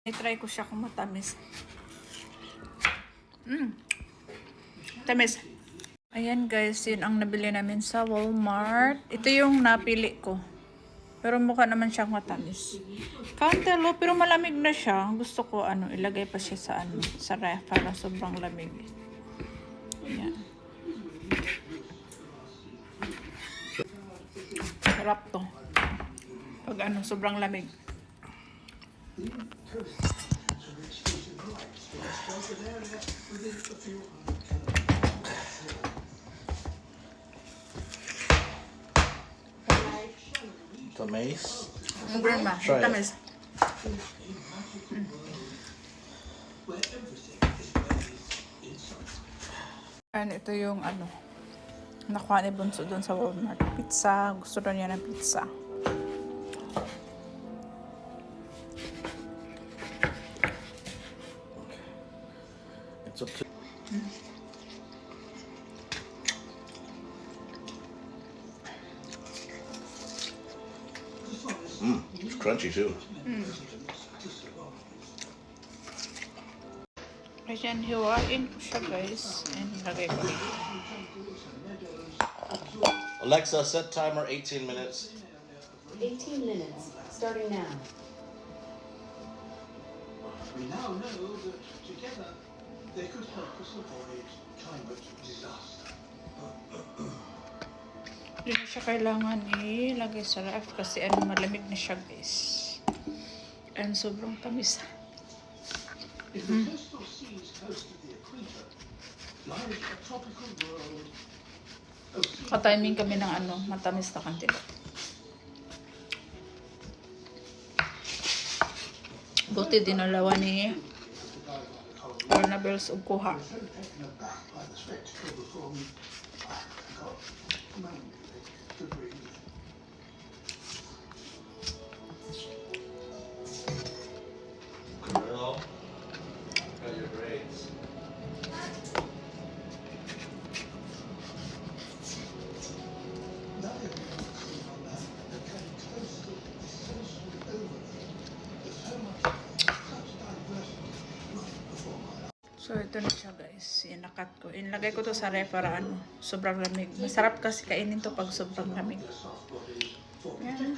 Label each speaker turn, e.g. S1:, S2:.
S1: I-try ko siya kung matamis. Tamis. Ayan guys, yun ang nabili namin sa Walmart. Ito yung napili ko. Pero mukha naman siyang matamis. Cantaloupe, pero malamig na siya. Gusto ko ilagay pa siya sa ref para sobrang lamig. Ayan. Sarap to. Pag sobrang lamig.
S2: Tamis.
S1: Grandma,
S2: Try it.
S1: tamis. Ito yung nakuha ni Bunso doon sa Walmart. Pizza. Gusto daw niya ng pizza.
S2: It's up to it's crunchy too.
S1: Ayan, hiwain ko siya guys. And lagay ko dito.
S2: Alexa, set timer 18 minutes.
S3: 18 minutes, starting now.
S4: We now know that together they could help us avoid climate disaster.
S1: Hindi na siya kailangan ilagay sa ref kasi malamig na siya guys. And sobrang tamis.
S4: In the coastal seas close to the equator lies a tropical world of sea.
S1: Ka-timing kami ng matamis na cantaloupe. Buti dinalawa ni Barnabels ug kuha.
S4: So taken aback by the spectacle before me, I forgot momentarily to breathe.
S2: Well, got your grades.
S4: Neither of you can see on that the kind of coastal sensory overload that so much such diversity right before my eyes.
S1: So ito na siya guys. Inakat ko. Inlagay ko to sa ref para sobrang lamig. Masarap kasi kainin to pag sobrang lamig. Yan.